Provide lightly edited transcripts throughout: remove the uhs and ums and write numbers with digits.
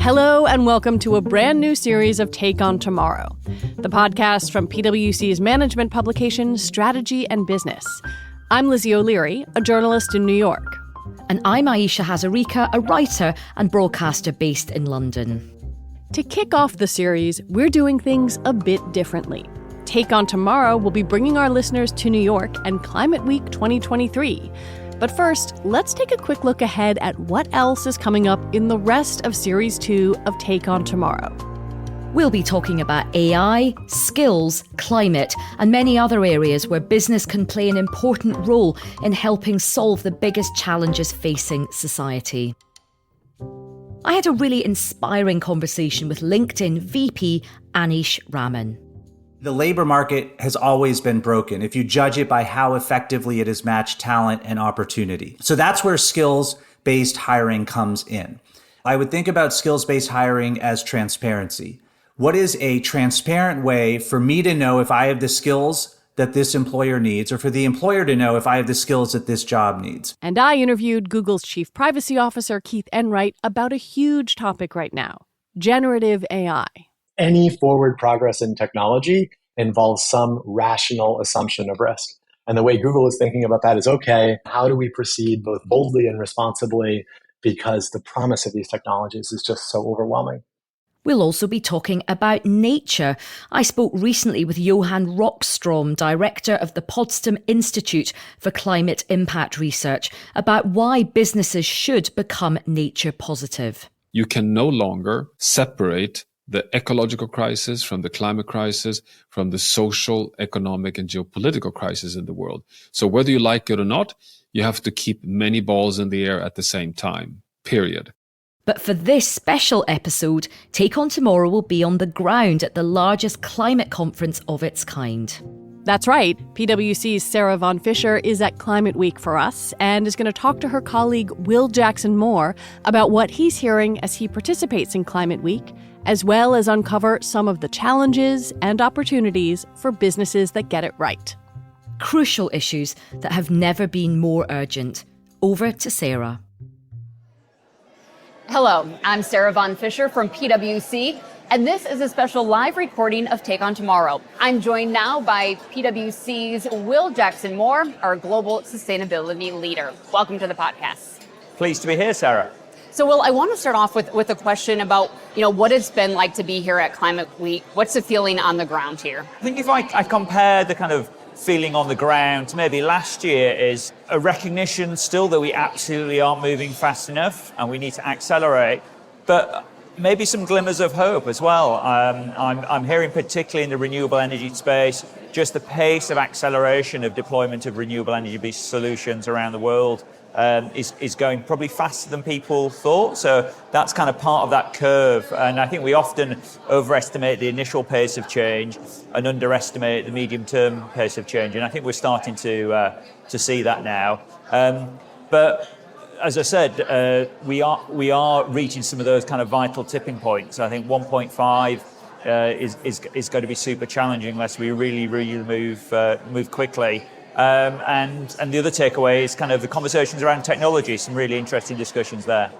Hello and welcome to a brand new series of Take on Tomorrow, the podcast from PwC's management publication, Strategy and Business. I'm Lizzie O'Leary, a journalist in New York. And I'm Aisha Hazarika, a writer and broadcaster based in London. To kick off the series, we're doing things a bit differently. Take on Tomorrow will be bringing our listeners to New York and Climate Week 2023. But first, let's take a quick look ahead at what else is coming up in the rest of Series 2 of Take on Tomorrow. We'll be talking about AI, skills, climate, and many other areas where business can play an important role in helping solve the biggest challenges facing society. I had a really inspiring conversation with LinkedIn VP Anish Raman. The labor market has always been broken if you judge it by how effectively it has matched talent and opportunity. So that's where skills-based hiring comes in. I would think about skills-based hiring as transparency. What is a transparent way for me to know if I have the skills that this employer needs, or for the employer to know if I have the skills that this job needs? And I interviewed Google's Chief Privacy Officer, Keith Enright, about a huge topic right now, generative AI. Any forward progress in technology involves some rational assumption of risk. And the way Google is thinking about that is, okay, how do we proceed both boldly and responsibly, because the promise of these technologies is just so overwhelming. We'll also be talking about nature. I spoke recently with Johan Rockstrom, director of the Potsdam Institute for Climate Impact Research, about why businesses should become nature positive. You can no longer separate the ecological crisis from the climate crisis, from the social, economic, and geopolitical crisis in the world. So whether you like it or not, you have to keep many balls in the air at the same time, period. But for this special episode, Take on Tomorrow will be on the ground at the largest climate conference of its kind. That's right. PwC's Sarah Von Fischer is at Climate Week for us and is going to talk to her colleague Will Jackson Moore about what he's hearing as he participates in Climate Week, as well as uncover some of the challenges and opportunities for businesses that get it right. Crucial issues that have never been more urgent. Over to Sarah. Hello, I'm Sarah Von Fischer from PwC, and this is a special live recording of Take on Tomorrow. I'm joined now by PwC's Will Jackson Moore, our global sustainability leader. Welcome to the podcast. Pleased to be here, Sarah. So, Will, I want to start off with a question about, what it's been like to be here at Climate Week. What's the feeling on the ground here? I think if I compare the kind of feeling on the ground to maybe last year, is a recognition still that we absolutely aren't moving fast enough and we need to accelerate, but maybe some glimmers of hope as well. I'm hearing, particularly in the renewable energy space, just the pace of acceleration of deployment of renewable energy solutions around the world is going probably faster than people thought. So that's kind of part of that curve. And I think we often overestimate the initial pace of change and underestimate the medium-term pace of change. And I think we're starting to see that now. But as I said, we are reaching some of those kind of vital tipping points. I think 1.5 is going to be super challenging unless we really move quickly. And the other takeaway is kind of the conversations around technology, some really interesting discussions there.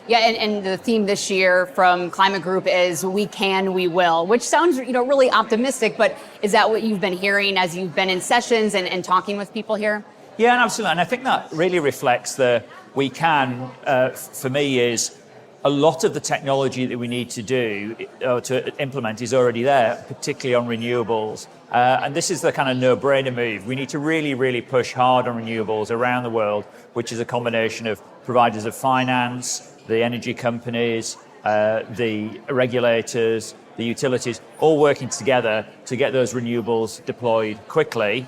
Yeah, and the theme this year from Climate Group is we can, we will, which sounds really optimistic, but is that what you've been hearing as you've been in sessions and talking with people here? Yeah, absolutely. And I think that really reflects the we can, for me, is a lot of the technology that we need to do to implement is already there, particularly on renewables. And this is the kind of no-brainer move. We need to really push hard on renewables around the world, which is a combination of providers of finance, the energy companies, the regulators, the utilities, all working together to get those renewables deployed quickly.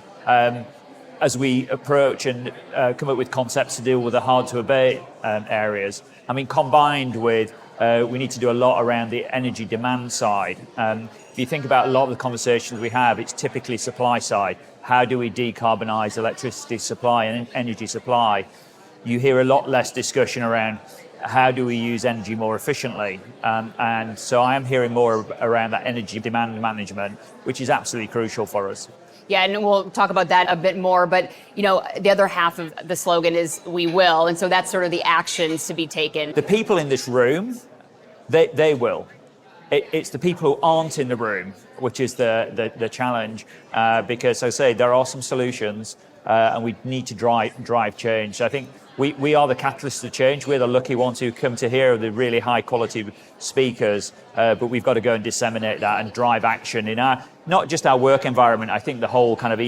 As we approach and come up with concepts to deal with the hard-to-abate areas. I mean, combined with, we need to do a lot around the energy demand side. If you think about a lot of the conversations we have, it's typically supply side. How do we decarbonize electricity supply and energy supply? You hear a lot less discussion around how do we use energy more efficiently? And so I am hearing more around that energy demand management, which is absolutely crucial for us. Yeah, and we'll talk about that a bit more, but the other half of the slogan is we will, and so that's sort of the actions to be taken. The people in this room, They will. It's the people who aren't in the room, which is the challenge, because, as I say, there are some solutions, and we need to drive change. So I think we are the catalyst of change. We're the lucky ones who come to hear the really high quality speakers, but we've got to go and disseminate that and drive action in not just our work environment, I think the whole kind of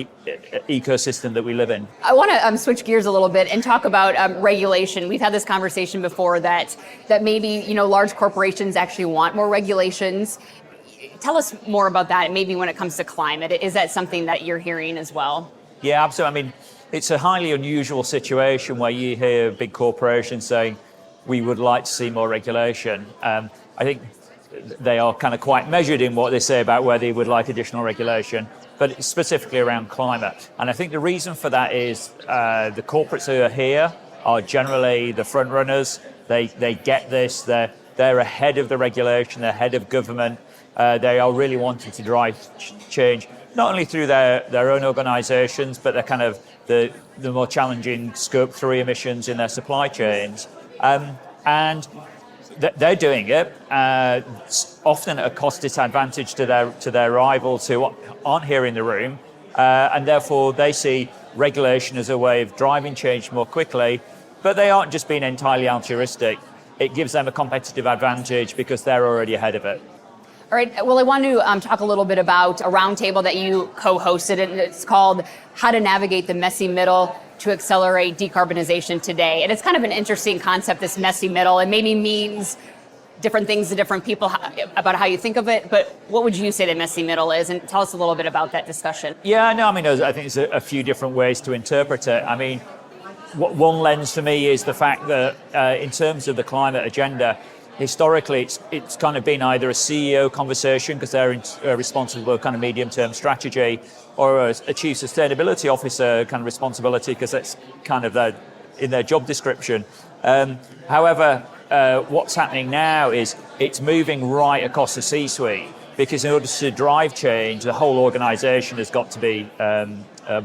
ecosystem that we live in. I want to switch gears a little bit and talk about regulation. We've had this conversation before that maybe, large corporations actually want more regulations. Tell us more about that, maybe when it comes to climate. Is that something that you're hearing as well? Yeah, absolutely. I mean, it's a highly unusual situation where you hear big corporations saying, we would like to see more regulation. I think they are kind of quite measured in what they say about where they would like additional regulation, but it's specifically around climate. And I think the reason for that is the corporates who are here are generally the front runners. They get this. They're ahead of the regulation. They're ahead of government. They are really wanting to drive change, not only through their own organisations, but they're kind of the more challenging Scope 3 emissions in their supply chains. And they're doing it, often at a cost disadvantage to their rivals who aren't here in the room, and therefore they see regulation as a way of driving change more quickly, but they aren't just being entirely altruistic. It gives them a competitive advantage because they're already ahead of it. All right, well, I want to talk a little bit about a roundtable that you co-hosted, and it's called How to Navigate the Messy Middle to Accelerate Decarbonization Today. And it's kind of an interesting concept, this messy middle. It maybe means different things to different people about how you think of it, but what would you say the messy middle is? And tell us a little bit about that discussion. Yeah, no, I mean, I think there's a few different ways to interpret it. I mean, one lens for me is the fact that in terms of the climate agenda, historically, it's kind of been either a CEO conversation because they're responsible for kind of medium-term strategy, or a chief sustainability officer kind of responsibility because that's kind of in their job description. However, what's happening now is it's moving right across the C-suite, because in order to drive change, the whole organisation has got to be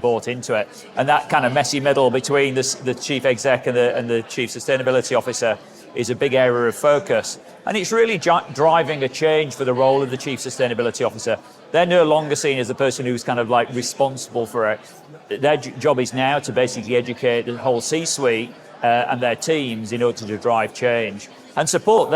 bought into it. And that kind of messy middle between the chief exec and the chief sustainability officer is a big area of focus. And it's really driving a change for the role of the chief sustainability officer. They're no longer seen as the person who's kind of like responsible for it. Their job is now to basically educate the whole C-suite and their teams in order to drive change and support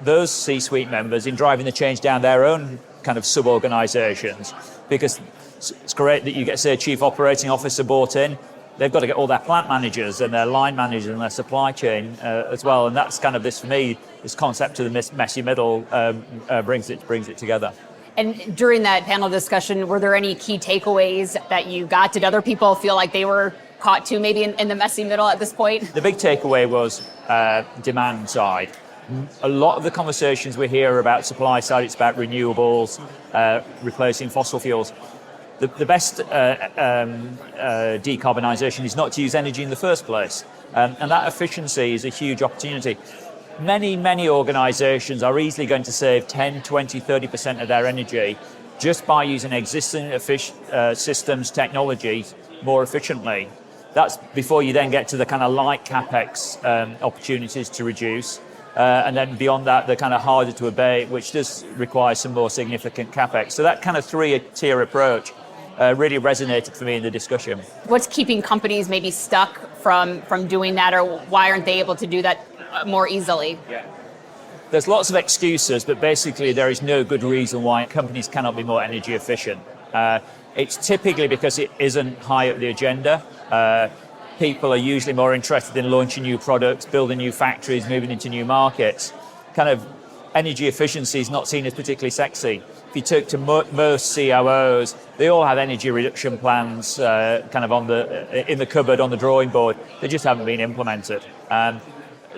those C-suite members in driving the change down their own kind of sub-organisations. Because it's great that you get, say, a chief operating officer brought in. They've got to get all their plant managers and their line managers and their supply chain as well. And that's kind of this, for me, this concept of the messy middle brings it together. And during that panel discussion, were there any key takeaways that you got? Did other people feel like they were caught too, maybe in the messy middle at this point? The big takeaway was demand side. A lot of the conversations we hear about supply side, it's about renewables, replacing fossil fuels. The best decarbonisation is not to use energy in the first place. And that efficiency is a huge opportunity. Many organisations are easily going to save 10, 20, 30% of their energy just by using existing systems, technology more efficiently. That's before you then get to the kind of light CapEx opportunities to reduce. And then beyond that, the kind of harder to abate, which does require some more significant CapEx. So that kind of three-tier approach really resonated for me in the discussion. What's keeping companies maybe stuck from doing that, or why aren't they able to do that more easily? Yeah. There's lots of excuses, but basically there is no good reason why companies cannot be more energy efficient. It's typically because it isn't high up the agenda. People are usually more interested in launching new products, building new factories, moving into new markets. Kind of energy efficiency is not seen as particularly sexy. If you talk to most COOs, they all have energy reduction plans kind of in the cupboard, on the drawing board. They just haven't been implemented.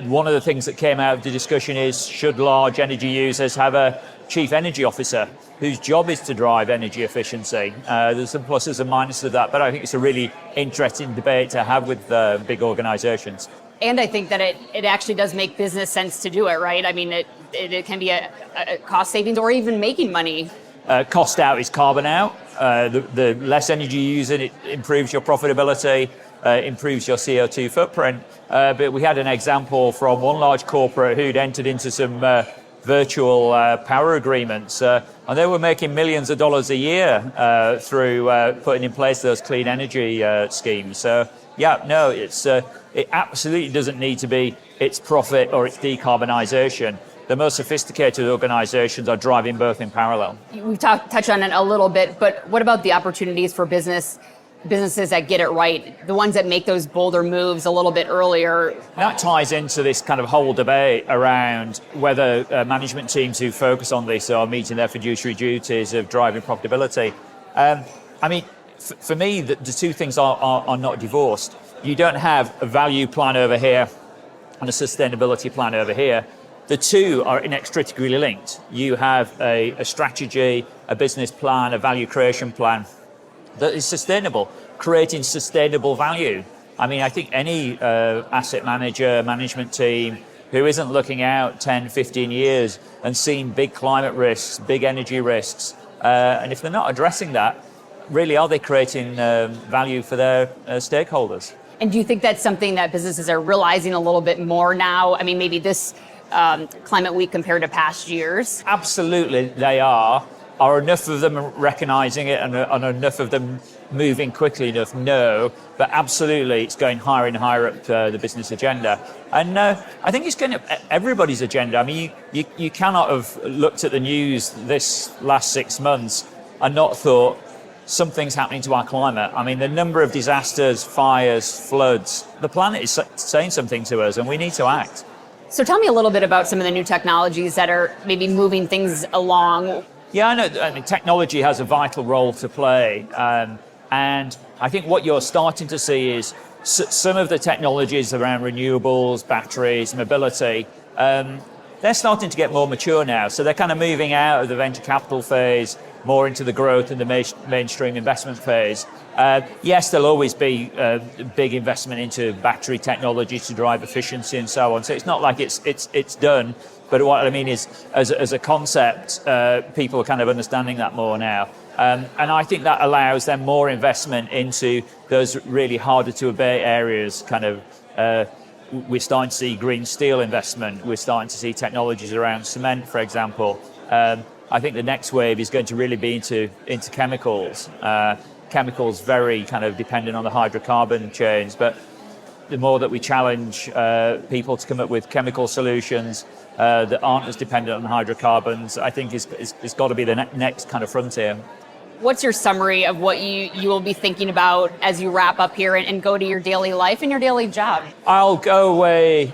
One of the things that came out of the discussion is, should large energy users have a chief energy officer whose job is to drive energy efficiency? There's some pluses and minuses of that, but I think it's a really interesting debate to have with big organizations. And I think that it actually does make business sense to do it, right? I mean, it can be a cost savings or even making money. Cost out is carbon out. The less energy you use, it improves your profitability, improves your CO2 footprint. But we had an example from one large corporate who'd entered into some virtual power agreements, and they were making millions of dollars a year through putting in place those clean energy schemes. So, yeah, no, it absolutely doesn't need to be its profit or its decarbonisation. The most sophisticated organizations are driving both in parallel. We've touched on it a little bit, but what about the opportunities for businesses that get it right, the ones that make those bolder moves a little bit earlier? That ties into this kind of whole debate around whether management teams who focus on this are meeting their fiduciary duties of driving profitability. For me, the two things are not divorced. You don't have a value plan over here and a sustainability plan over here. The two are inextricably linked. You have a strategy, a business plan, a value creation plan that is sustainable, creating sustainable value. I think any asset manager, management team who isn't looking out 10, 15 years and seeing big climate risks, big energy risks, and if they're not addressing that, really are they creating value for their stakeholders? And do you think that's something that businesses are realizing a little bit more now? Maybe this Climate Week compared to past years? Absolutely, they are. Are enough of them recognizing it and enough of them moving quickly enough? No, but absolutely it's going higher and higher up the business agenda. And I think it's going up everybody's agenda. You cannot have looked at the news this last 6 months and not thought something's happening to our climate. The number of disasters, fires, floods, the planet is saying something to us and we need to act. So tell me a little bit about some of the new technologies that are maybe moving things along. Yeah, I know. Technology has a vital role to play. And I think what you're starting to see is some of the technologies around renewables, batteries, mobility, they're starting to get more mature now. So they're kind of moving out of the venture capital phase, more into the growth and the mainstream investment phase. Yes, there'll always be big investment into battery technology to drive efficiency and so on. So it's not like it's done. But what I mean is, as a concept, people are kind of understanding that more now. And I think that allows them more investment into those really harder to abate areas. We're starting to see green steel investment. We're starting to see technologies around cement, for example. I think the next wave is going to really be into chemicals. Chemicals very kind of dependent on the hydrocarbon chains, but the more that we challenge people to come up with chemical solutions that aren't as dependent on hydrocarbons, I think it's got to be the next kind of frontier. What's your summary of what you will be thinking about as you wrap up here and go to your daily life and your daily job? I'll go away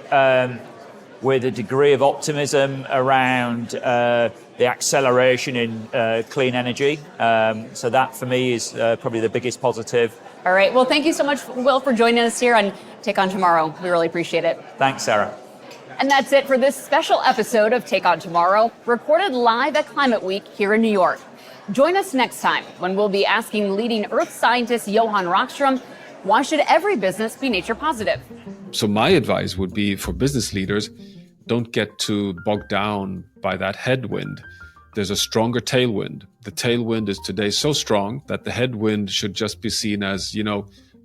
with a degree of optimism around the acceleration in clean energy. So that for me is probably the biggest positive. All right. Well, thank you so much, Will, for joining us here on Take On Tomorrow. We really appreciate it. Thanks, Sarah. And that's it for this special episode of Take On Tomorrow, recorded live at Climate Week here in New York. Join us next time when we'll be asking leading Earth scientist Johan Rockström, why should every business be nature positive? So my advice would be for business leaders, don't get too bogged down by that headwind. There's a stronger tailwind. The tailwind is today so strong that the headwind should just be seen as,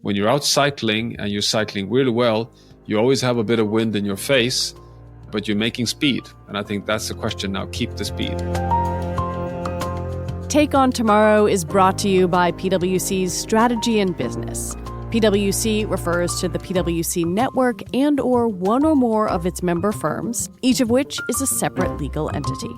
when you're out cycling and you're cycling really well, you always have a bit of wind in your face, but you're making speed. And I think that's the question now. Keep the speed. Take On Tomorrow is brought to you by PwC's Strategy and Business. PwC refers to the PwC network and or one or more of its member firms, each of which is a separate legal entity.